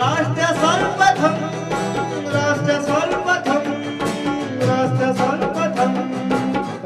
राष्ट्र सर्वप्रथम, राष्ट्र सर्वप्रथम, राष्ट्र सर्वप्रथम,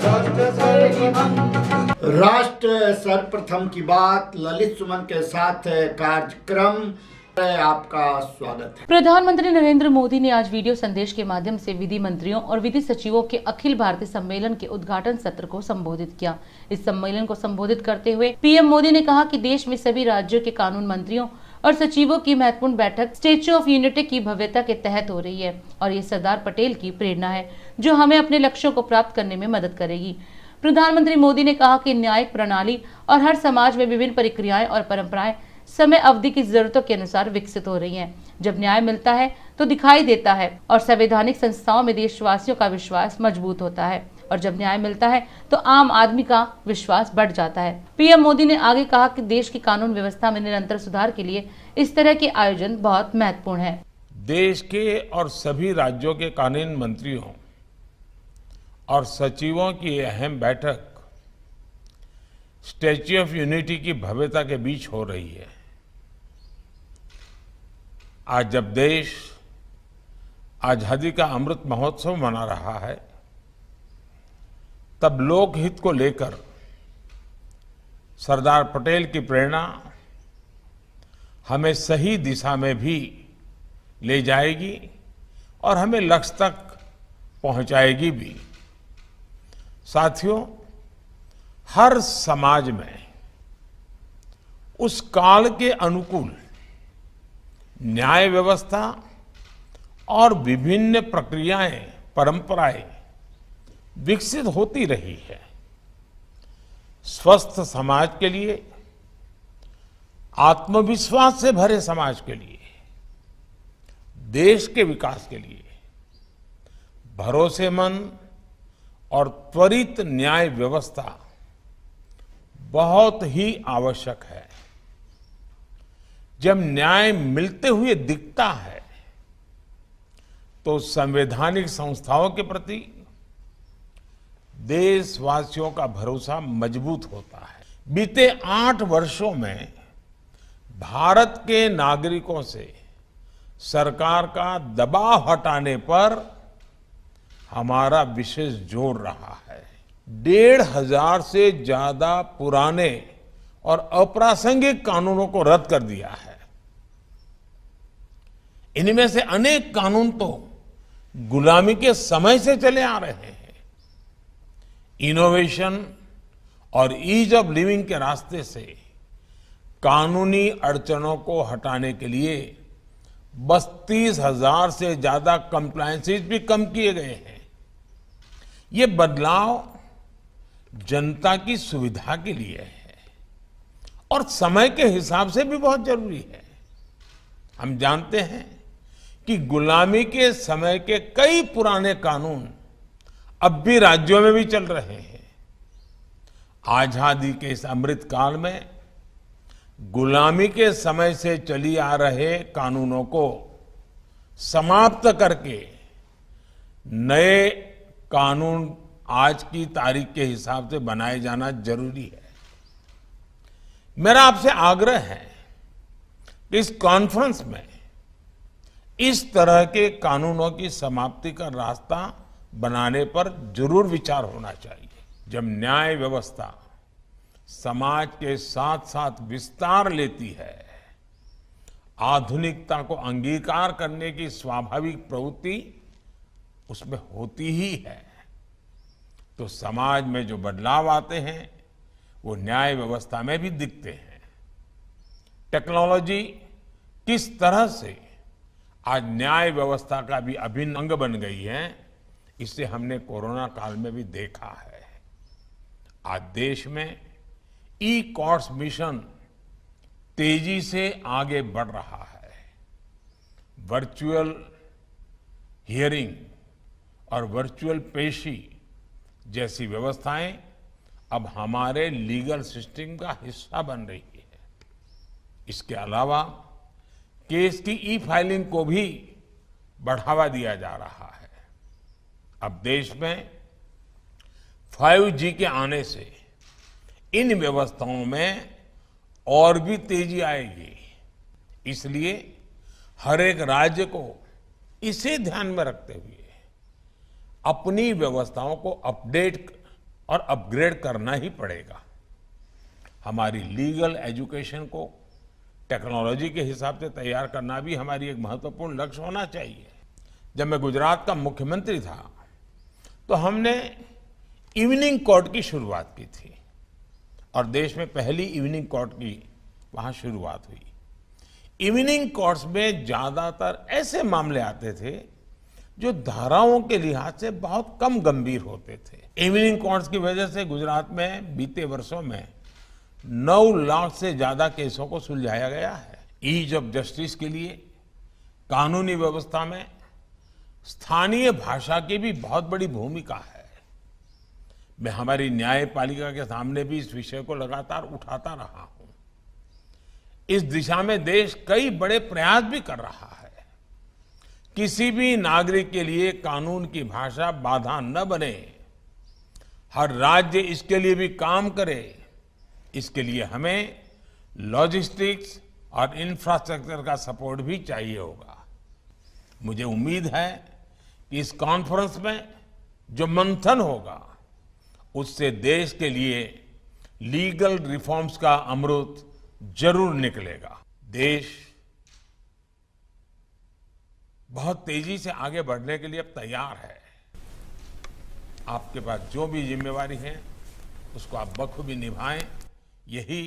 राष्ट्र सर्वप्रथम। राष्ट्र सर्वप्रथम की बात ललित सुमन के साथ कार्यक्रम आपका स्वागत है। प्रधानमंत्री नरेंद्र मोदी ने आज वीडियो संदेश के माध्यम से विधि मंत्रियों और विधि सचिवों के अखिल भारतीय सम्मेलन के उद्घाटन सत्र को संबोधित किया। इस सम्मेलन को संबोधित करते हुए पीएम मोदी ने कहा कि देश में सभी राज्यों के कानून मंत्रियों और सचिवों की महत्वपूर्ण बैठक स्टैच्यू ऑफ यूनिटी की भव्यता के तहत हो रही है और ये सरदार पटेल की प्रेरणा है जो हमें अपने लक्ष्यों को प्राप्त करने में मदद करेगी। प्रधानमंत्री मोदी ने कहा कि न्यायिक प्रणाली और हर समाज में विभिन्न प्रक्रियाएं और परंपराएं समय अवधि की जरूरतों के अनुसार विकसित हो रही हैं। जब न्याय मिलता है तो दिखाई देता है और संवैधानिक संस्थाओं में देशवासियों का विश्वास मजबूत होता है और जब न्याय मिलता है तो आम आदमी का विश्वास बढ़ जाता है। पीएम मोदी ने आगे कहा कि देश की कानून व्यवस्था में निरंतर सुधार के लिए इस तरह के आयोजन बहुत महत्वपूर्ण है। देश के और सभी राज्यों के कानून मंत्रियों और सचिवों की अहम बैठक स्टैच्यू ऑफ यूनिटी की भव्यता के बीच हो रही है। आज जब देश आजादी का अमृत महोत्सव मना रहा है तब लोकहित को लेकर सरदार पटेल की प्रेरणा हमें सही दिशा में भी ले जाएगी और हमें लक्ष्य तक पहुंचाएगी भी। साथियों, हर समाज में उस काल के अनुकूल न्याय व्यवस्था और विभिन्न प्रक्रियाएं, परंपराएं विकसित होती रही है। स्वस्थ समाज के लिए, आत्मविश्वास से भरे समाज के लिए, देश के विकास के लिए भरोसेमंद और त्वरित न्याय व्यवस्था बहुत ही आवश्यक है। जब न्याय मिलते हुए दिखता है तो संवैधानिक संस्थाओं के प्रति देशवासियों का भरोसा मजबूत होता है। बीते 8 वर्षों में भारत के नागरिकों से सरकार का दबाव हटाने पर हमारा विशेष जोर रहा है। 1,500 से ज्यादा पुराने और अप्रासंगिक कानूनों को रद्द कर दिया है। इनमें से अनेक कानून तो गुलामी के समय से चले आ रहे हैं। इनोवेशन और ईज ऑफ लिविंग के रास्ते से कानूनी अड़चनों को हटाने के लिए 32,000 से ज्यादा कंप्लायंसेस भी कम किए गए हैं। ये बदलाव जनता की सुविधा के लिए है और समय के हिसाब से भी बहुत जरूरी है। हम जानते हैं कि गुलामी के समय के कई पुराने कानून अब भी राज्यों में भी चल रहे हैं। आजादी के इस अमृत काल में गुलामी के समय से चली आ रहे कानूनों को समाप्त करके नए कानून आज की तारीख के हिसाब से बनाए जाना जरूरी है। मेरा आपसे आग्रह है कि इस कॉन्फ्रेंस में इस तरह के कानूनों की समाप्ति का रास्ता बनाने पर जरूर विचार होना चाहिए। जब न्याय व्यवस्था समाज के साथ साथ विस्तार लेती है, आधुनिकता को अंगीकार करने की स्वाभाविक प्रवृत्ति उसमें होती ही है, तो समाज में जो बदलाव आते हैं वो न्याय व्यवस्था में भी दिखते हैं। टेक्नोलॉजी किस तरह से आज न्याय व्यवस्था का भी अभिन्न अंग बन गई है, इसे हमने कोरोना काल में भी देखा है। आज देश में ई कोर्ट्स मिशन तेजी से आगे बढ़ रहा है। वर्चुअल हियरिंग और वर्चुअल पेशी जैसी व्यवस्थाएं अब हमारे लीगल सिस्टम का हिस्सा बन रही है। इसके अलावा केस की ई फाइलिंग को भी बढ़ावा दिया जा रहा है। अब देश में 5G के आने से इन व्यवस्थाओं में और भी तेजी आएगी। इसलिए हर एक राज्य को इसे ध्यान में रखते हुए अपनी व्यवस्थाओं को अपडेट और अपग्रेड करना ही पड़ेगा। हमारी लीगल एजुकेशन को टेक्नोलॉजी के हिसाब से तैयार करना भी हमारी एक महत्वपूर्ण लक्ष्य होना चाहिए। जब मैं गुजरात का मुख्यमंत्री था तो हमने इवनिंग कोर्ट की शुरुआत की थी और देश में पहली इवनिंग कोर्ट की वहां शुरुआत हुई। इवनिंग कोर्ट्स में ज्यादातर ऐसे मामले आते थे जो धाराओं के लिहाज से बहुत कम गंभीर होते थे। इवनिंग कोर्ट्स की वजह से गुजरात में बीते वर्षों में 9 लाख से ज्यादा केसों को सुलझाया गया है। ईज ऑफ जस्टिस के लिए कानूनी व्यवस्था में स्थानीय भाषा की भी बहुत बड़ी भूमिका है। मैं हमारी न्यायपालिका के सामने भी इस विषय को लगातार उठाता रहा हूं। इस दिशा में देश कई बड़े प्रयास भी कर रहा है। किसी भी नागरिक के लिए कानून की भाषा बाधा न बने, हर राज्य इसके लिए भी काम करे। इसके लिए हमें लॉजिस्टिक्स और इंफ्रास्ट्रक्चर का सपोर्ट भी चाहिए होगा। मुझे उम्मीद है कि इस कॉन्फ्रेंस में जो मंथन होगा उससे देश के लिए लीगल रिफॉर्म्स का अमृत जरूर निकलेगा। देश बहुत तेजी से आगे बढ़ने के लिए अब तैयार है। आपके पास जो भी जिम्मेवारी है उसको आप बखूबी निभाएं, यही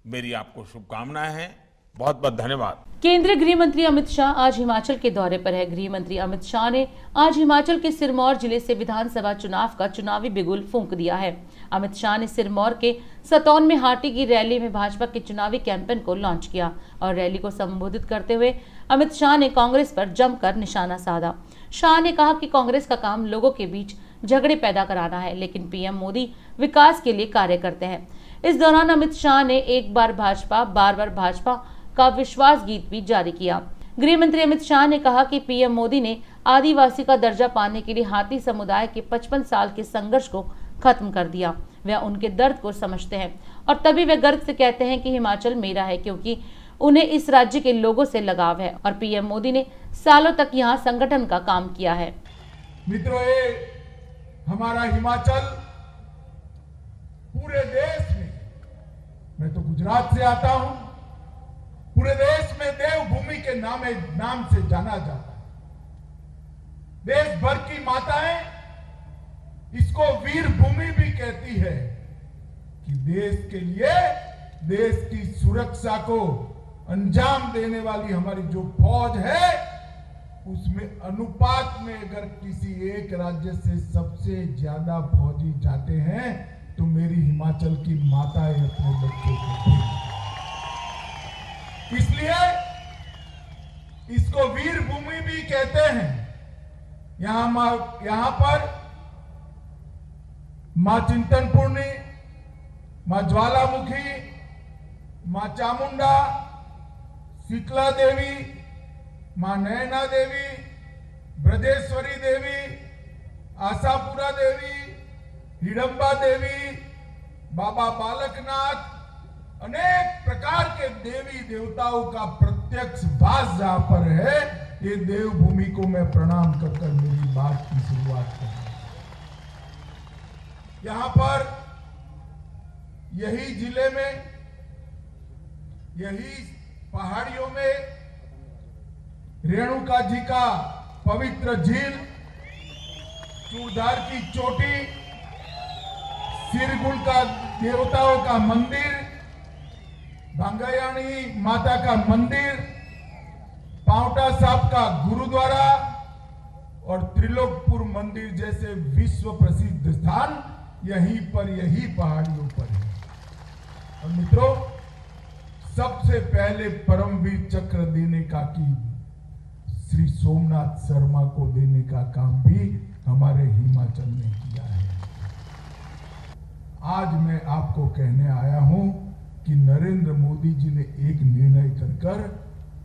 मेरी आपको शुभकामनाएं हैं। बहुत बहुत धन्यवाद। केंद्रीय गृह मंत्री अमित शाह आज हिमाचल के दौरे पर है। गृह मंत्री अमित शाह ने आज हिमाचल के सिरमौर जिले से विधानसभा चुनाव का चुनावी बिगुल फूंक दिया है। अमित शाह ने सिरमौर के सतौन में हाटी की रैली में भाजपा के चुनावी कैंपेन को लॉन्च किया और रैली को संबोधित करते हुए अमित शाह ने कांग्रेस पर जमकर निशाना साधा। शाह ने कहा कि कांग्रेस का काम लोगों के बीच झगड़े पैदा कराना है, लेकिन पीएम मोदी विकास के लिए कार्य करते हैं। इस दौरान अमित शाह ने एक बार भाजपा बार बार भाजपा का विश्वास गीत भी जारी किया। गृह मंत्री अमित शाह ने कहा कि पीएम मोदी ने आदिवासी का दर्जा पाने के लिए हाथी समुदाय के 55 साल के संघर्ष को खत्म कर दिया। वह उनके दर्द को समझते हैं और तभी वे गर्व से कहते हैं कि हिमाचल मेरा है, क्योंकि उन्हें इस राज्य के लोगों से लगाव है और पीएम मोदी ने सालों तक यहाँ संगठन का काम किया है। मित्रों, ये हमारा हिमाचल पूरे देश में, मैं तो गुजरात से आता हूं, पूरे देश में देवभूमि के नाम से जाना जाता है। देश भर की माताएं इसको वीर भूमि भी कहती है कि देश के लिए, देश की सुरक्षा को अंजाम देने वाली हमारी जो फौज है, उसमें अनुपात में अगर किसी एक राज्य से सबसे ज्यादा फौजी जाते हैं तो मेरी हिमाचल की माताएं अपने बच्चों को देती हैं। इसलिए इसको वीर भूमि भी कहते हैं। यहां पर मां चिंतनपूर्णी, मां ज्वालामुखी, मां चामुंडा, शीतला देवी, मां नयना देवी, ब्रजेश्वरी देवी, आशापुरा देवी, हिडंबा देवी, बाबा बालकनाथ, अनेक प्रकार के देवी देवताओं का प्रत्यक्ष वास जहां पर है, ये देवभूमि को मैं प्रणाम कर मेरी बात की शुरुआत कर। यहां पर यही जिले में, यही पहाड़ियों में रेणुका जी का पवित्र झील, चूड़धार की चोटी, सिरगुल का देवताओं का मंदिर, भांगायाणी माता का मंदिर, पांवटा साहब का गुरुद्वारा और त्रिलोकपुर मंदिर जैसे विश्व प्रसिद्ध स्थान यहीं पर, यही पहाड़ियों पर है। और मित्रों, सबसे पहले परमवीर चक्र देने का की श्री सोमनाथ शर्मा को देने का काम भी हमारे हिमाचल ने किया है। आज मैं आपको कहने आया हूं कि नरेंद्र मोदी जी ने एक निर्णय कर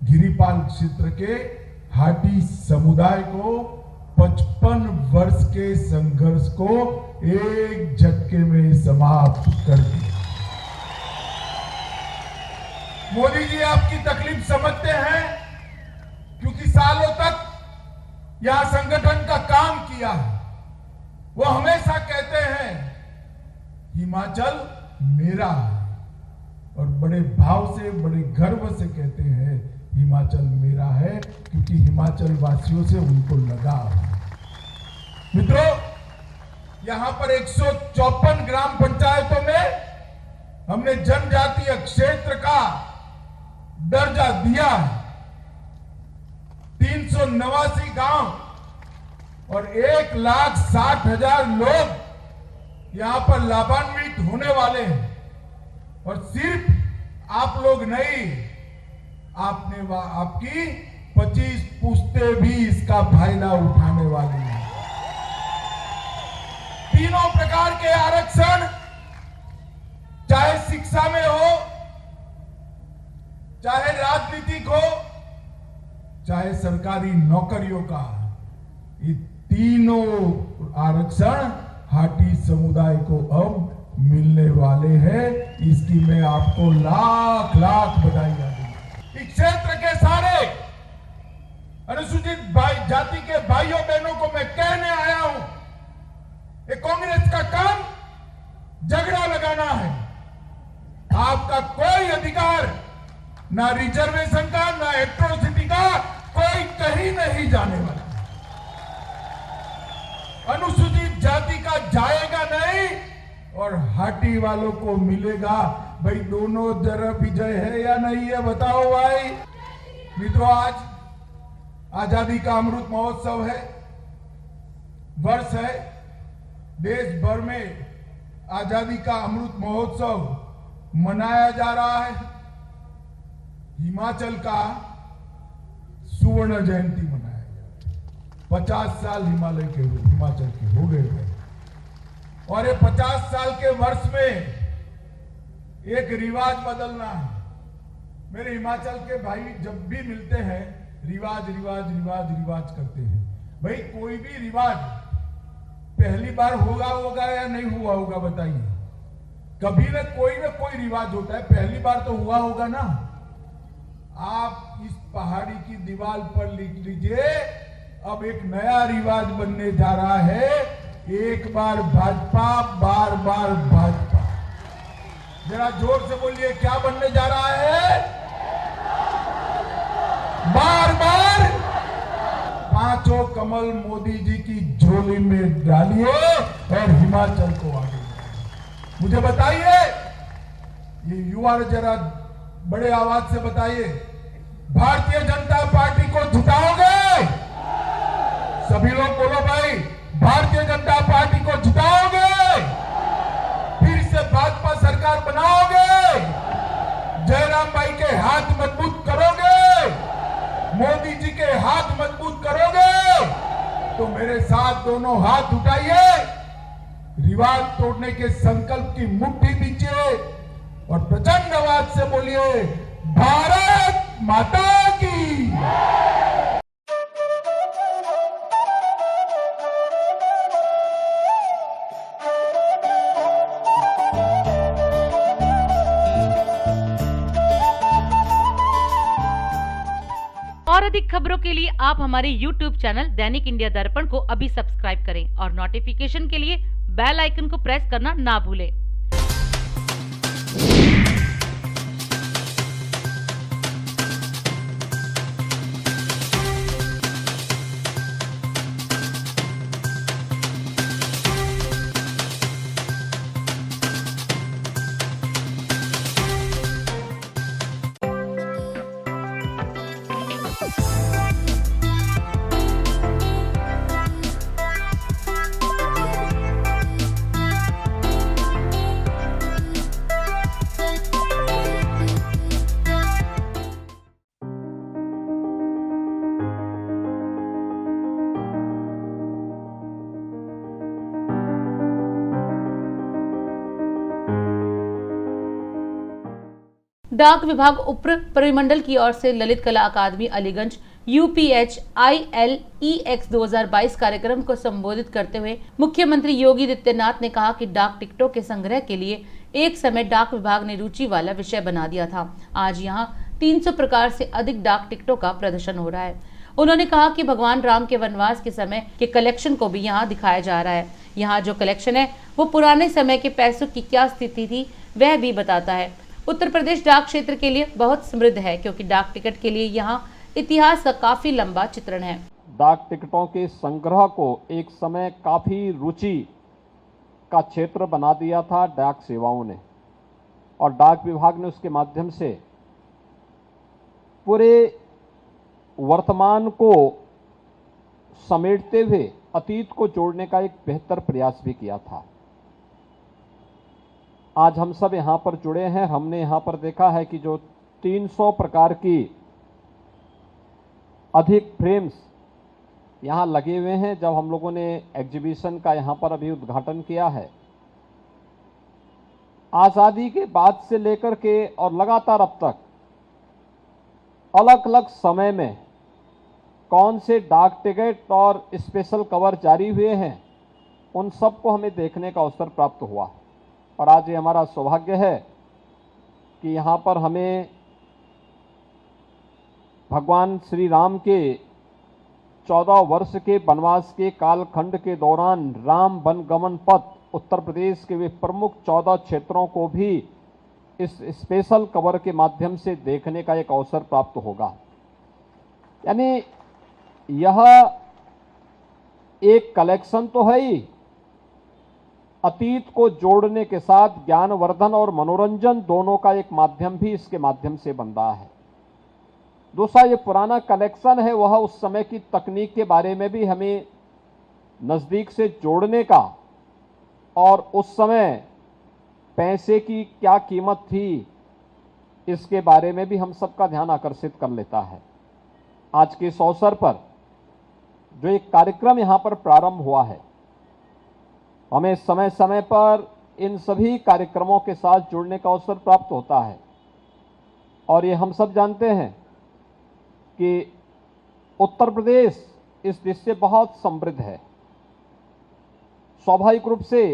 गिरिपाल क्षेत्र के हाटी समुदाय को 55 वर्ष के संघर्ष को एक झटके में समाप्त कर दिया। मोदी जी आपकी तकलीफ समझते हैं, सालों तक यहां संगठन का काम किया है, वो हमेशा कहते हैं हिमाचल मेरा है, और बड़े भाव से, बड़े गर्व से कहते हैं हिमाचल मेरा है, क्योंकि हिमाचल वासियों से उनको लगाव है। मित्रों, यहां पर 154 ग्राम पंचायतों में हमने जनजातीय क्षेत्र का दर्जा दिया है। 389 गांव और 1,60,000 लोग यहां पर लाभान्वित होने वाले हैं, और सिर्फ आप लोग नहीं, आपकी 25 पुश्ते भी इसका फायदा उठाने वाली हैं। तीनों प्रकार के आरक्षण, चाहे शिक्षा में हो, चाहे राजनीतिक हो, चाहे सरकारी नौकरियों का, ये तीनों आरक्षण हाटी समुदाय को अब मिलने वाले हैं। इसकी मैं आपको लाख लाख बधाई दूंगा। इस क्षेत्र के सारे अनुसूचित जाति के भाइयों बहनों को मैं कहने आया हूं, ये कांग्रेस का काम झगड़ा लगाना है। आपका कोई अधिकार, ना रिजर्वेशन का, ना एट्रोसिटी का, कोई कहीं नहीं जाने वाला। अनुसूचित जाति का जाएगा नहीं, और हाटी वालों को मिलेगा। भाई दोनों तरफ विजय है या नहीं है, बताओ भाई। मित्रों, आज आजादी का अमृत महोत्सव है, वर्ष है। देश भर में आजादी का अमृत महोत्सव मनाया जा रहा है। हिमाचल का सुवर्ण जयंती मनाया गया। 50 साल हिमाचल के हो गए हैं, और ये 50 साल के वर्ष में एक रिवाज बदलना है। मेरे हिमाचल के भाई जब भी मिलते हैं, रिवाज रिवाज रिवाज रिवाज करते हैं। भाई कोई भी रिवाज पहली बार होगा या नहीं हुआ होगा, बताइए। कभी न कोई रिवाज होता है, पहली बार तो हुआ होगा ना। आप इस पहाड़ी की दीवार पर लिख लीजिए, अब एक नया रिवाज बनने जा रहा है। एक बार भाजपा, बार बार भाजपा। जरा जोर से बोलिए, क्या बनने जा रहा है? बार बार। पांचों कमल मोदी जी की झोली में डालिए और हिमाचल को आगे बढ़ाइए। मुझे बताइए, ये युवा जरा बड़े आवाज से बताइए, भारतीय जनता पार्टी को जिताओगे? सभी लोग बोलो भाई, भारतीय जनता पार्टी को जिताओगे? फिर से भाजपा सरकार बनाओगे? जयराम भाई के हाथ मजबूत करोगे? मोदी जी के हाथ मजबूत करोगे? तो मेरे साथ दोनों हाथ उठाइए, रिवाज तोड़ने के संकल्प की मुट्ठी दीजिए और प्रचंड आवाज से बोलिए, भारत माता की। और अधिक खबरों के लिए आप हमारे YouTube चैनल दैनिक इंडिया दर्पण को अभी सब्सक्राइब करें और नोटिफिकेशन के लिए बेल आइकन को प्रेस करना ना भूलें। डाक विभाग उप परिमंडल की ओर से ललित कला अकादमी अलीगंज UPH ILEX 2022 कार्यक्रम को संबोधित करते हुए मुख्यमंत्री योगी आदित्यनाथ ने कहा कि डाक टिकटों के संग्रह के लिए एक समय डाक विभाग ने रुचि वाला विषय बना दिया था। आज यहां 300 प्रकार से अधिक डाक टिकटों का प्रदर्शन हो रहा है। उन्होंने कहा कि भगवान राम के वनवास के समय के कलेक्शन को भी यहाँ दिखाया जा रहा है। यहाँ जो कलेक्शन है वो पुराने समय के पैसों की क्या स्थिति थी वह भी बताता है। उत्तर प्रदेश डाक क्षेत्र के लिए बहुत समृद्ध है क्योंकि डाक टिकट के लिए यहाँ इतिहास का काफी लंबा चित्रण है। डाक टिकटों के संग्रह को एक समय काफी रुचि का क्षेत्र बना दिया था डाक सेवाओं ने, और डाक विभाग ने उसके माध्यम से पूरे वर्तमान को समेटते हुए अतीत को जोड़ने का एक बेहतर प्रयास भी किया था। आज हम सब यहां पर जुड़े हैं। हमने यहां पर देखा है कि जो 300 प्रकार की अधिक फ्रेम्स यहां लगे हुए हैं, जब हम लोगों ने एग्जीबिशन का यहां पर अभी उद्घाटन किया है, आजादी के बाद से लेकर के और लगातार अब तक अलग अलग समय में कौन से डाक टिकट और स्पेशल कवर जारी हुए हैं, उन सबको हमें देखने का अवसर प्राप्त हुआ। और आज ये हमारा सौभाग्य है कि यहाँ पर हमें भगवान श्री राम के 14 वर्ष के वनवास के कालखंड के दौरान राम वनगमन पथ उत्तर प्रदेश के वे प्रमुख 14 क्षेत्रों को भी इस स्पेशल कवर के माध्यम से देखने का एक अवसर प्राप्त होगा। यानी यह एक कलेक्शन तो है ही, अतीत को जोड़ने के साथ ज्ञानवर्धन और मनोरंजन दोनों का एक माध्यम भी इसके माध्यम से बन रहा है। दूसरा, ये पुराना कलेक्शन है, वह उस समय की तकनीक के बारे में भी हमें नज़दीक से जोड़ने का, और उस समय पैसे की क्या कीमत थी इसके बारे में भी हम सबका ध्यान आकर्षित कर लेता है। आज के इस अवसर पर जो एक कार्यक्रम यहाँ पर प्रारंभ हुआ है, हमें समय समय पर इन सभी कार्यक्रमों के साथ जुड़ने का अवसर प्राप्त होता है। और ये हम सब जानते हैं कि उत्तर प्रदेश इस दृष्टि से बहुत समृद्ध है। स्वाभाविक रूप से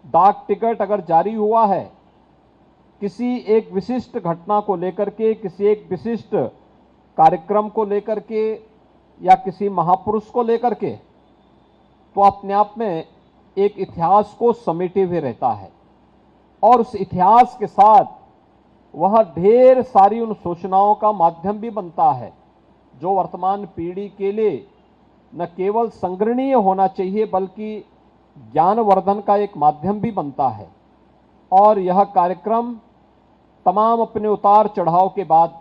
डाक टिकट अगर जारी हुआ है किसी एक विशिष्ट घटना को लेकर के, किसी एक विशिष्ट कार्यक्रम को लेकर के, या किसी महापुरुष को लेकर के, तो अपने आप में एक इतिहास को समेटे हुए रहता है। और उस इतिहास के साथ वह ढेर सारी उन सूचनाओं का माध्यम भी बनता है जो वर्तमान पीढ़ी के लिए न केवल संग्रहणीय होना चाहिए बल्कि ज्ञानवर्धन का एक माध्यम भी बनता है। और यह कार्यक्रम तमाम अपने उतार चढ़ाव के बाद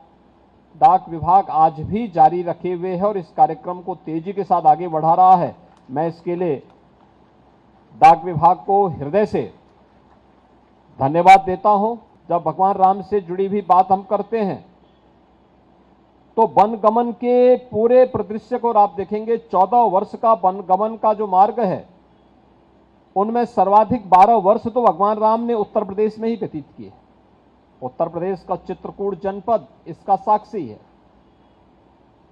डाक विभाग आज भी जारी रखे हुए है और इस कार्यक्रम को तेजी के साथ आगे बढ़ा रहा है। मैं इसके लिए डाक विभाग को हृदय से धन्यवाद देता हूं। जब भगवान राम से जुड़ी हुई बात हम करते हैं तो वनगमन के पूरे परिदृश्य को आप देखेंगे, 14 वर्ष का वनगमन का जो मार्ग है उनमें सर्वाधिक 12 वर्ष तो भगवान राम ने उत्तर प्रदेश में ही व्यतीत किए। उत्तर प्रदेश का चित्रकूट जनपद इसका साक्षी है।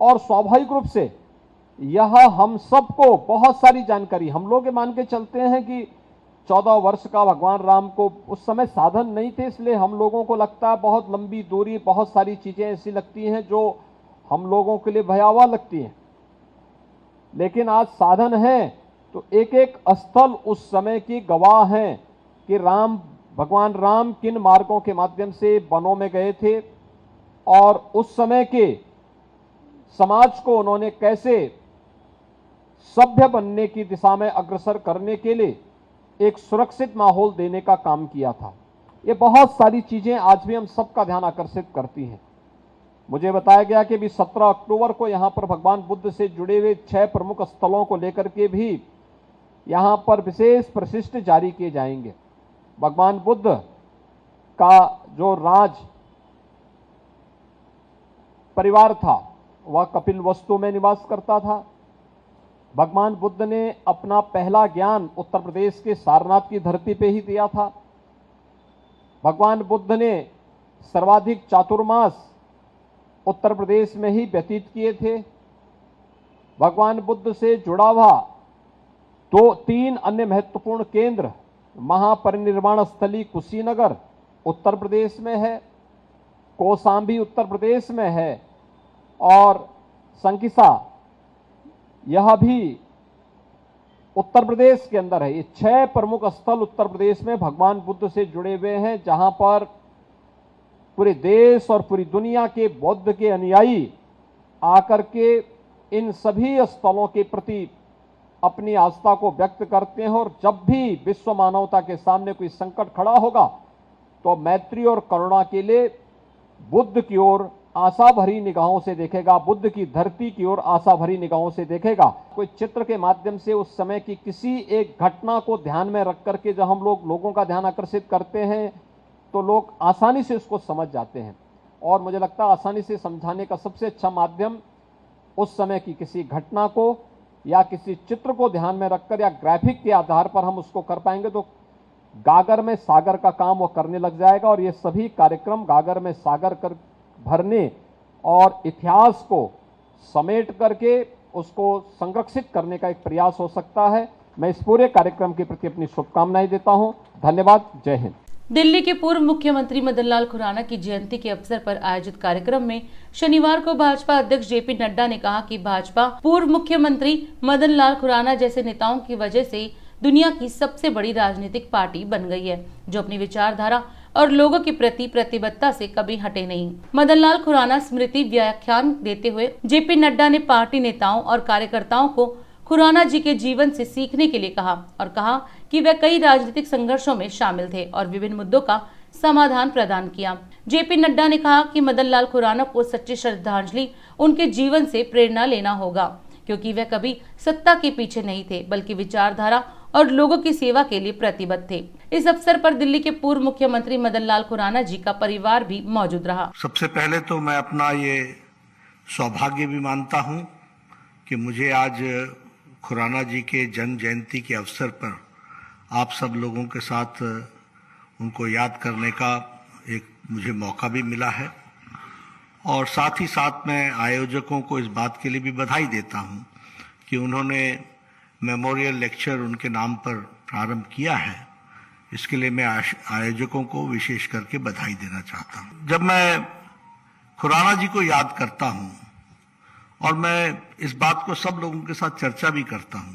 और स्वाभाविक रूप से यह हम सबको बहुत सारी जानकारी, हम लोग ये मान के चलते हैं कि 14 वर्ष का भगवान राम को उस समय साधन नहीं थे, इसलिए हम लोगों को लगता है बहुत लंबी दूरी, बहुत सारी चीजें ऐसी लगती हैं जो हम लोगों के लिए भयावह लगती हैं। लेकिन आज साधन है तो एक एक स्थल उस समय की गवाह हैं कि भगवान राम किन मार्गों के माध्यम से वनों में गए थे और उस समय के समाज को उन्होंने कैसे सभ्य बनने की दिशा में अग्रसर करने के लिए एक सुरक्षित माहौल देने का काम किया था। ये बहुत सारी चीजें आज भी हम सबका ध्यान आकर्षित करती हैं। मुझे बताया गया कि भी 17 अक्टूबर को यहाँ पर भगवान बुद्ध से जुड़े हुए 6 प्रमुख स्थलों को लेकर के भी यहाँ पर विशेष प्रशिष्ट जारी किए जाएंगे। भगवान बुद्ध का जो राज परिवार था वह कपिलवस्तु में निवास करता था। भगवान बुद्ध ने अपना पहला ज्ञान उत्तर प्रदेश के सारनाथ की धरती पे ही दिया था। भगवान बुद्ध ने सर्वाधिक चातुर्मास उत्तर प्रदेश में ही व्यतीत किए थे। भगवान बुद्ध से जुड़ा हुआ 3 अन्य महत्वपूर्ण केंद्र, महापरिनिर्वाण स्थली कुशीनगर उत्तर प्रदेश में है, कौशाम्बी उत्तर प्रदेश में है, और संकिसा, यह भी उत्तर प्रदेश के अंदर है। ये 6 प्रमुख स्थल उत्तर प्रदेश में भगवान बुद्ध से जुड़े हुए हैं, जहां पर पूरे देश और पूरी दुनिया के बौद्ध के अनुयायी आकर के इन सभी स्थलों के प्रति अपनी आस्था को व्यक्त करते हैं। और जब भी विश्व मानवता के सामने कोई संकट खड़ा होगा तो मैत्री और करुणा के लिए बुद्ध की ओर आशा भरी निगाहों से देखेगा, बुद्ध की धरती की ओर आशा भरी निगाहों से देखेगा। कोई चित्र के माध्यम से उस समय की किसी एक घटना को ध्यान में रख करके जब हम लोगों का ध्यान आकर्षित करते हैं तो लोग आसानी से उसको समझ जाते हैं। और मुझे लगता है आसानी से समझाने का सबसे अच्छा माध्यम उस समय की किसी घटना को या किसी चित्र को ध्यान में रखकर या ग्राफिक के आधार पर हम उसको कर पाएंगे तो गागर में सागर का काम वो करने लग जाएगा। और ये सभी कार्यक्रम गागर में सागर कर भरने और इतिहास को समेट करके उसको संरक्षित करने का एक प्रयास हो सकता है। मैं इस पूरे कार्यक्रम के प्रति अपनी शुभकामनाएं देता हूं। धन्यवाद। जय हिंद। दिल्ली के पूर्व मुख्यमंत्री मदन लाल खुराना की जयंती के अवसर पर आयोजित कार्यक्रम में शनिवार को भाजपा अध्यक्ष जेपी नड्डा ने कहा कि भाजपा पूर्व मुख्यमंत्री मदन लाल खुराना जैसे नेताओं की वजह से दुनिया की सबसे बड़ी राजनीतिक पार्टी बन गई है, जो अपनी विचारधारा और लोगों के प्रति प्रतिबद्धता से कभी हटे नहीं। मदन लाल खुराना स्मृति व्याख्यान देते हुए जेपी नड्डा ने पार्टी नेताओं और कार्यकर्ताओं को खुराना जी के जीवन से सीखने के लिए कहा और कहा कि वे कई राजनीतिक संघर्षों में शामिल थे और विभिन्न मुद्दों का समाधान प्रदान किया। जेपी नड्डा ने कहा कि मदन लाल खुराना को सच्ची श्रद्धांजलि उनके जीवन से प्रेरणा लेना होगा, क्योंकि वे कभी सत्ता के पीछे नहीं थे बल्कि विचारधारा और लोगों की सेवा के लिए प्रतिबद्ध थे। इस अवसर पर दिल्ली के पूर्व मुख्यमंत्री मदन लाल खुराना जी का परिवार भी मौजूद रहा। सबसे पहले तो मैं अपना ये सौभाग्य भी मानता हूं कि मुझे आज खुराना जी के जन्म जयंती के अवसर पर आप सब लोगों के साथ उनको याद करने का एक मुझे मौका भी मिला है। और साथ ही साथ मैं आयोजकों को इस बात के लिए भी बधाई देता हूं कि उन्होंने मेमोरियल लेक्चर उनके नाम पर प्रारंभ किया है। इसके लिए मैं आयोजकों को विशेष करके बधाई देना चाहता हूं। जब मैं खुराना जी को याद करता हूं और मैं इस बात को सब लोगों के साथ चर्चा भी करता हूं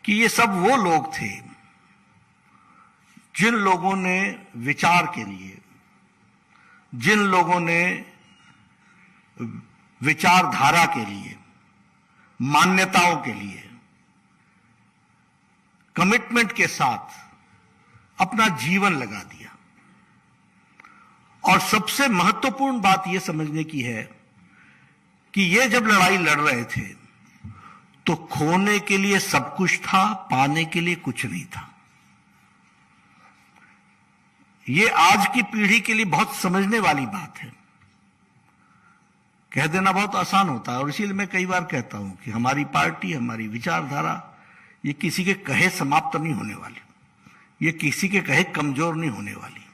कि ये सब वो लोग थे जिन लोगों ने विचार के लिए, जिन लोगों ने विचारधारा के लिए, मान्यताओं के लिए कमिटमेंट के साथ अपना जीवन लगा दिया। और सबसे महत्वपूर्ण बात यह समझने की है कि ये जब लड़ाई लड़ रहे थे तो खोने के लिए सब कुछ था, पाने के लिए कुछ नहीं था। ये आज की पीढ़ी के लिए बहुत समझने वाली बात है। कह देना बहुत आसान होता है और इसीलिए मैं कई बार कहता हूं कि हमारी पार्टी, हमारी विचारधारा ये किसी के कहे समाप्त नहीं होने वाली, ये किसी के कहे कमजोर नहीं होने वाली,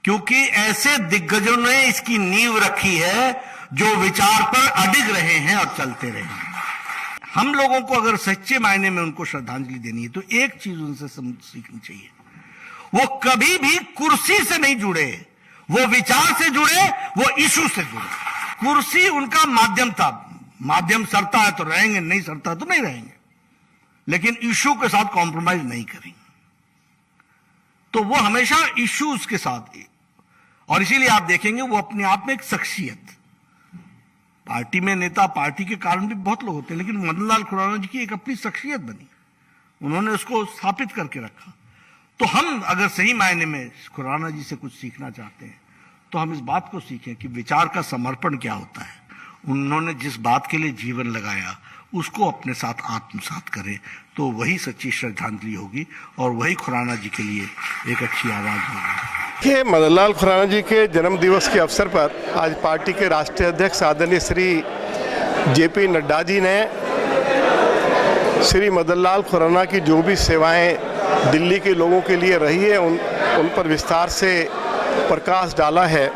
क्योंकि ऐसे दिग्गजों ने इसकी नींव रखी है जो विचार पर अडिग रहे हैं और चलते रहे हैं। हम लोगों को अगर सच्चे मायने में उनको श्रद्धांजलि देनी है तो एक चीज उनसे सीखनी चाहिए, वो कभी भी कुर्सी से नहीं जुड़े, वो विचार से जुड़े, वो इशू से जुड़े। कुर्सी उनका माध्यम था, माध्यम सरता है तो रहेंगे, नहीं सरता है तो नहीं रहेंगे, लेकिन इशू के साथ कॉम्प्रोमाइज नहीं करेंगे। तो वो हमेशा इश्यूज के साथ ही, और इसीलिए आप देखेंगे वो अपने आप में एक शख्सियत, पार्टी में नेता, पार्टी के कारण भी बहुत लोग होते हैं, लेकिन मदन लाल खुराना जी की एक अपनी शख्सियत बनी, उन्होंने उसको स्थापित करके रखा। तो हम अगर सही मायने में खुराना जी से कुछ सीखना चाहते हैं तो हम इस बात को सीखें कि विचार का समर्पण क्या होता है। उन्होंने जिस बात के लिए जीवन लगाया उसको अपने साथ आत्मसात करें, तो वही सच्ची श्रद्धांजलि होगी और वही खुराना जी के लिए एक अच्छी आवाज होगी। मदन लाल खुराना जी के जन्म दिवस के अवसर पर आज पार्टी के राष्ट्रीय अध्यक्ष आदरणीय श्री जेपी नड्डा जी ने श्री मदन लाल खुराना की जो भी सेवाएं दिल्ली के लोगों के लिए रही है उन पर विस्तार से प्रकाश डाला है।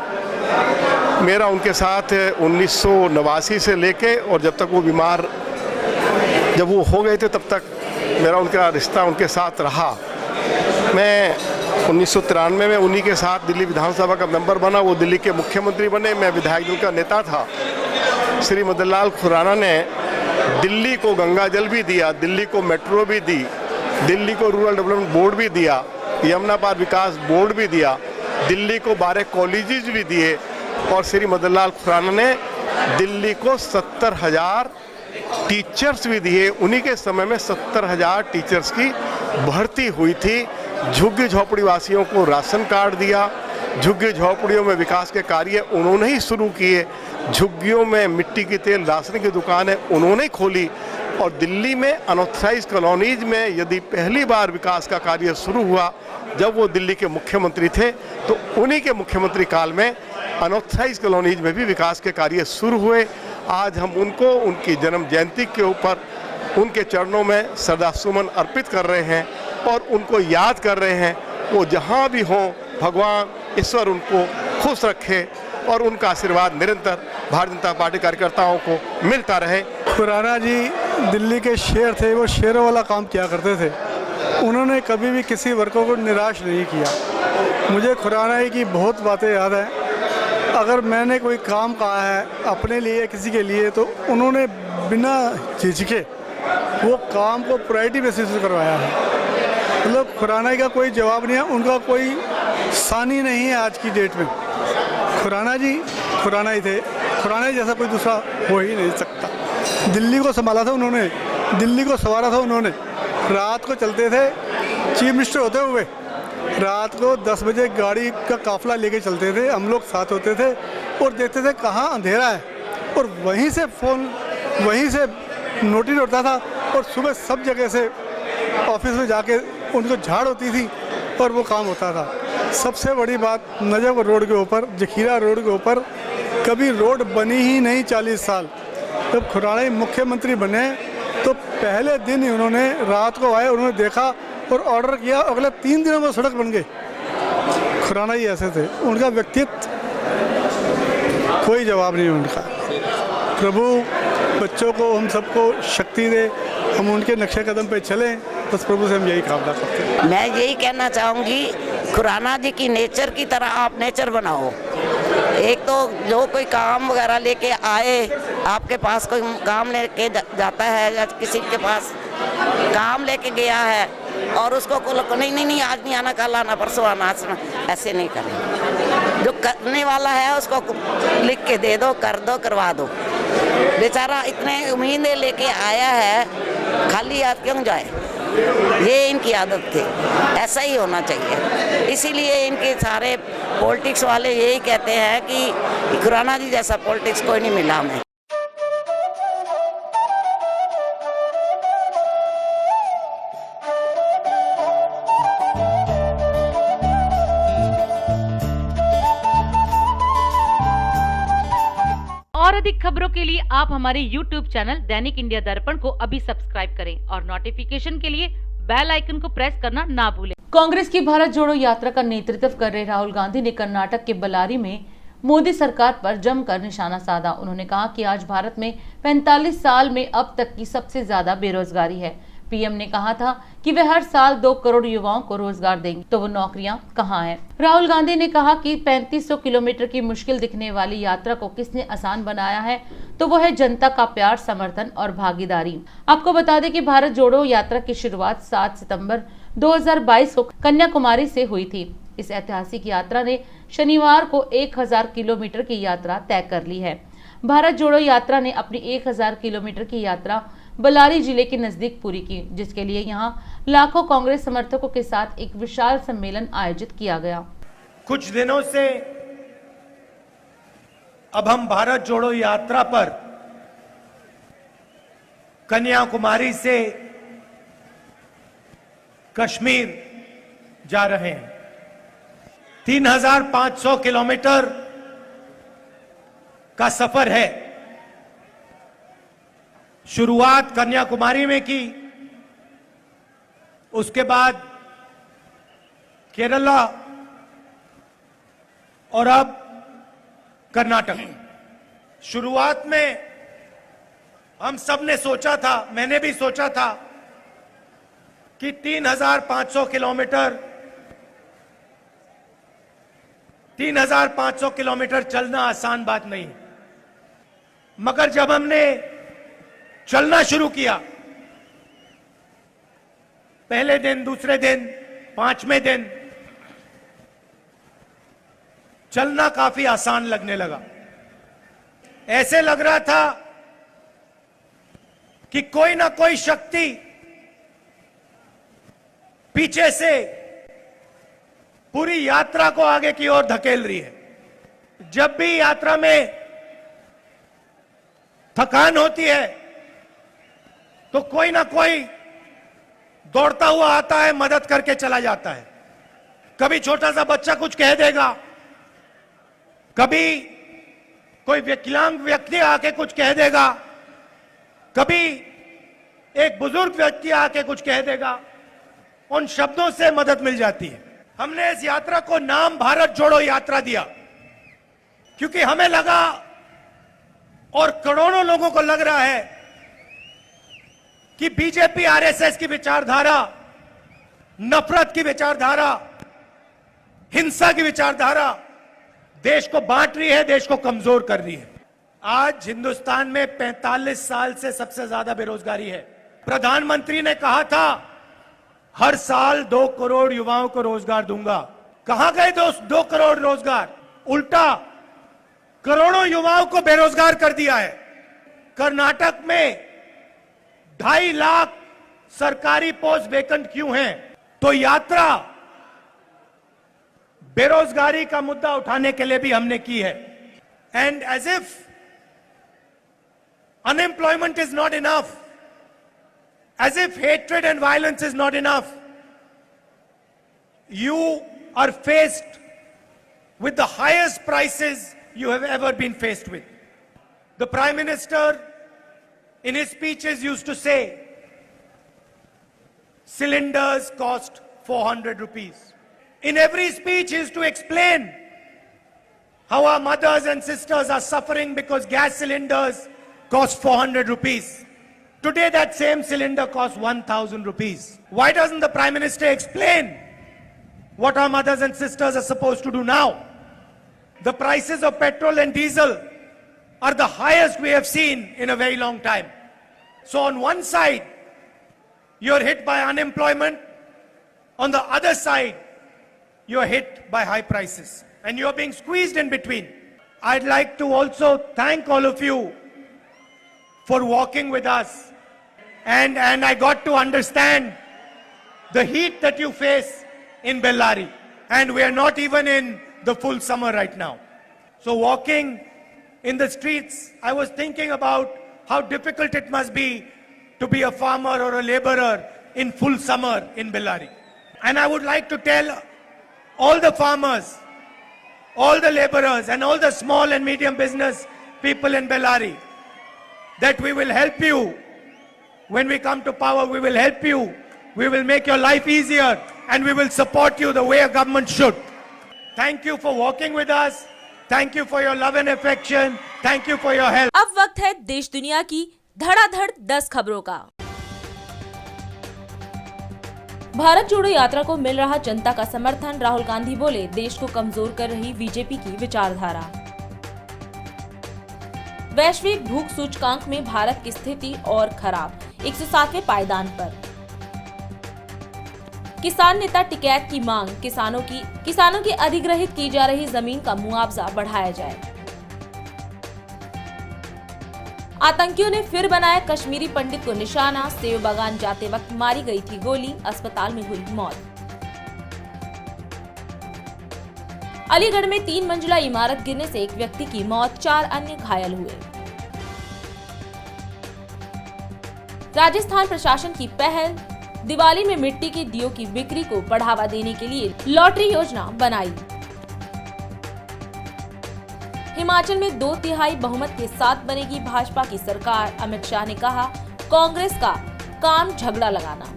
मेरा उनके साथ 1989 से लेके और जब तक वो बीमार जब वो हो गए थे तब तक मेरा उनका रिश्ता उनके साथ रहा। मैं 1993 में उन्हीं के साथ दिल्ली विधानसभा का मेंबर बना, वो दिल्ली के मुख्यमंत्री बने, मैं विधायक दल का नेता था। श्री मदन लाल खुराना ने दिल्ली को गंगा जल भी दिया, दिल्ली को मेट्रो भी दी, दिल्ली को रूरल डेवलपमेंट बोर्ड भी दिया, यमुना पार विकास बोर्ड भी दिया, दिल्ली को 12 कॉलेजेस भी दिए और श्री मदन लाल खुराना ने दिल्ली को 70,000 टीचर्स भी दिए। उन्हीं के समय में 70,000 टीचर्स की भर्ती हुई थी। झुग्गी झोपड़ी वासियों को राशन कार्ड दिया, झुग्गी झोपड़ियों में विकास के कार्य उन्होंने ही शुरू किए, झुग्गियों में मिट्टी की तेल राशन की दुकानें उन्होंने ही खोली और दिल्ली में अनऑथराइज कॉलोनीज में यदि पहली बार विकास का कार्य शुरू हुआ जब वो दिल्ली के मुख्यमंत्री थे तो उन्हीं के मुख्यमंत्री काल में अनऑथराइज कॉलोनीज में भी विकास के कार्य शुरू हुए। आज हम उनको उनकी जन्म जयंती के ऊपर उनके चरणों में श्रद्धासुमन अर्पित कर रहे हैं और उनको याद कर रहे हैं। वो जहाँ भी हों, भगवान ईश्वर उनको खुश रखे और उनका आशीर्वाद निरंतर भारतीय जनता पार्टी कार्यकर्ताओं को मिलता रहे। खुराना जी दिल्ली के शेर थे, वो शेरों वाला काम किया करते थे। उन्होंने कभी भी किसी वर्गों को निराश नहीं किया। मुझे खुराना जी की बहुत बातें याद हैं। अगर मैंने कोई काम कहा है अपने लिए किसी के लिए तो उन्होंने बिना झिझके वो काम को प्रायोरिटी बेसिस पे करवाया है। मतलब खुराना जी का कोई जवाब नहीं है, उनका कोई सानी नहीं है आज की डेट में। खुराना जी खुराना ही थे, खुराना जी जैसा कोई दूसरा हो ही नहीं सकता। दिल्ली को संभाला था उन्होंने, दिल्ली को संवारा था उन्होंने। रात को चलते थे, चीफ मिनिस्टर होते हुए रात को 10 बजे गाड़ी का काफिला लेके चलते थे, हम लोग साथ होते थे और देखते थे कहाँ अंधेरा है और वहीं से फ़ोन वहीं से नोटिस होता था और सुबह सब जगह से ऑफिस में जाके उनको झाड़ होती थी और वो काम होता था। सबसे बड़ी बात, नजफ रोड के ऊपर, जखीरा रोड के ऊपर कभी रोड बनी ही नहीं 40 साल। जब खुराना जी मुख्यमंत्री बने तो पहले दिन ही उन्होंने रात को आए, उन्होंने देखा और ऑर्डर किया, अगले 3 दिनों में सड़क बन गई। खुराना जी ऐसे थे, उनका व्यक्तित्व कोई जवाब नहीं उनका। प्रभु बच्चों को हम सबको शक्ति दे, हम उनके नक्शे कदम पे चलें, बस प्रभु से हम यही कामना करते हैं। मैं यही कहना चाहूँगी, खुराना जी की नेचर की तरह आप नेचर बनाओ। एक तो जो कोई काम वगैरह लेके आए, आपके पास कोई काम लेके जाता है या किसी के पास काम लेके गया है और उसको नहीं आज नहीं आना, कल आना, परसों आना, ऐसे नहीं करें। जो करने वाला है उसको लिख के दे दो, कर दो, करवा दो। बेचारा इतने उम्मीदें लेके आया है, खाली हाथ क्यों जाए? ये इनकी आदत थी, ऐसा ही होना चाहिए। इसीलिए इनके सारे पॉलिटिक्स वाले यही कहते हैं कि खुराना जी जैसा पॉलिटिक्स कोई नहीं मिला हमें। और अधिक खबरों के लिए आप हमारे YouTube चैनल दैनिक इंडिया दर्पण को अभी सब्सक्राइब करें और नोटिफिकेशन के लिए बेल आइकन को प्रेस करना ना भूलें। कांग्रेस की भारत जोड़ो यात्रा का नेतृत्व कर रहे राहुल गांधी ने कर्नाटक के बल्लारी में मोदी सरकार पर जमकर निशाना साधा। उन्होंने कहा कि आज भारत में 45 साल में अब तक की सबसे ज्यादा बेरोजगारी है। पीएम ने कहा था कि वे हर साल 2 करोड़ युवाओं को रोजगार देंगे, तो वो नौकरियां कहां हैं? राहुल गांधी ने कहा कि 3500 किलोमीटर की मुश्किल दिखने वाली यात्रा को किसने आसान बनाया है, तो वो है जनता का प्यार, समर्थन और भागीदारी। आपको बता दें कि भारत जोड़ो यात्रा की शुरुआत 7 सितंबर 2022 को कन्याकुमारी से हुई थी। इस ऐतिहासिक यात्रा ने शनिवार को 1000 किलोमीटर की यात्रा तय कर ली है। भारत जोड़ो यात्रा ने अपनी 1000 किलोमीटर की यात्रा बल्लारी जिले के नजदीक पूरी की, जिसके लिए यहां लाखों कांग्रेस समर्थकों के साथ एक विशाल सम्मेलन आयोजित किया गया। कुछ दिनों से अब हम भारत जोड़ो यात्रा पर कन्याकुमारी से कश्मीर जा रहे हैं। 3500 किलोमीटर का सफर है। शुरुआत कन्याकुमारी में की, उसके बाद केरला और अब कर्नाटक। शुरुआत में हम सब ने सोचा था, मैंने भी सोचा था कि 3500 किलोमीटर चलना आसान बात नहीं। मगर जब हमने चलना शुरू किया, पहले दिन, दूसरे दिन, पांचवें दिन चलना काफी आसान लगने लगा। ऐसे लग रहा था कि कोई ना कोई शक्ति पीछे से पूरी यात्रा को आगे की ओर धकेल रही है। जब भी यात्रा में थकान होती है तो कोई ना कोई दौड़ता हुआ आता है, मदद करके चला जाता है। कभी छोटा सा बच्चा कुछ कह देगा, कभी कोई विकलांग व्यक्ति आके कुछ कह देगा, कभी एक बुजुर्ग व्यक्ति आके कुछ कह देगा। उन शब्दों से मदद मिल जाती है। हमने इस यात्रा को नाम भारत जोड़ो यात्रा दिया क्योंकि हमें लगा और करोड़ों लोगों को लग रहा है कि बीजेपी आरएसएस की विचारधारा, नफरत की विचारधारा, हिंसा की विचारधारा देश को बांट रही है, देश को कमजोर कर रही है। आज हिंदुस्तान में 45 साल से सबसे ज्यादा बेरोजगारी है। प्रधानमंत्री ने कहा था हर साल 2 करोड़ युवाओं को रोजगार दूंगा। कहां गए 2 करोड़ रोजगार? उल्टा करोड़ों युवाओं को बेरोजगार कर दिया है। कर्नाटक में 2.5 लाख सरकारी पोस्ट वेकेंट क्यों हैं? तो यात्रा बेरोजगारी का मुद्दा उठाने के लिए भी हमने की है। And as if unemployment is not enough, as if hatred and violence is not enough, you are faced with the highest prices you have ever been faced with. The Prime Minister in his speeches used to say, cylinders cost 400 rupees. In every speech he used to explain how our mothers and sisters are suffering because gas cylinders cost 400 rupees. Today that same cylinder costs 1,000 rupees. Why doesn't the Prime Minister explain what our mothers and sisters are supposed to do now? The prices of petrol and diesel are the highest we have seen in a very long time. So on one side, you're hit by unemployment. On the other side, you're hit by high prices. And you're being squeezed in between. I'd like to also thank all of you for walking with us. And I got to understand the heat that you face in Bellary. And we are not even in the full summer right now. So walking in the streets, I was thinking about how difficult it must be to be a farmer or a laborer in full summer in Bellary. And I would like to tell all the farmers, all the laborers and all the small and medium business people in Bellary that we will help you. When we come to power, we will help you. We will make your life easier and we will support you the way a government should. Thank you for walking with us. Thank you for your love and affection. Thank you for your help. अब वक्त है देश दुनिया की धड़ाधड़ 10 खबरों का। भारत जोड़ो यात्रा को मिल रहा जनता का समर्थन, राहुल गांधी बोले देश को कमजोर कर रही बीजेपी की विचारधारा। वैश्विक भूख सूचकांक में भारत की स्थिति और खराब, 107वें पायदान पर। किसान नेता टिकैत की मांग, किसानों की अधिग्रहित की जा रही जमीन का मुआवजा बढ़ाया जाए। आतंकियों ने फिर बनाया कश्मीरी पंडित को निशाना, सेव बागान जाते वक्त मारी गई थी गोली, अस्पताल में हुई मौत। अलीगढ़ में 3 मंजिला इमारत गिरने से एक व्यक्ति की मौत, 4 अन्य घायल हुए। राजस्थान प्रशासन की पहल, दिवाली में मिट्टी के दियों की बिक्री को बढ़ावा देने के लिए लॉटरी योजना बनाई। हिमाचल में 2/3 बहुमत के साथ बनेगी भाजपा की सरकार, अमित शाह ने कहा कांग्रेस का काम झगड़ा लगाना।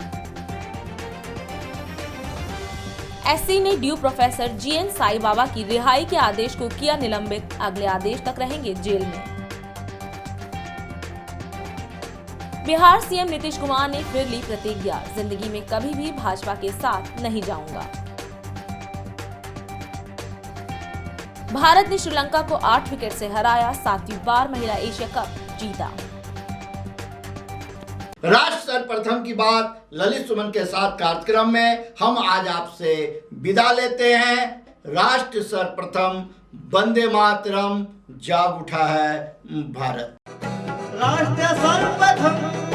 एससी ने due professor GN Sai Baba की रिहाई के आदेश को किया निलंबित, अगले आदेश तक रहेंगे जेल में। बिहार सीएम नीतीश कुमार ने फिर ली प्रतिज्ञा, जिंदगी में कभी भी भाजपा के साथ नहीं जाऊंगा। भारत ने श्रीलंका को 8 विकेट से हराया, 7वीं बार महिला एशिया कप जीता। राष्ट्र सर्वप्रथम की बात ललित सुमन के साथ कार्यक्रम में हम आज आपसे विदा लेते हैं। राष्ट्र सर्वप्रथम, वंदे मातरम, जाग उठा है भारत। राष्ट्र सर्वप्रथम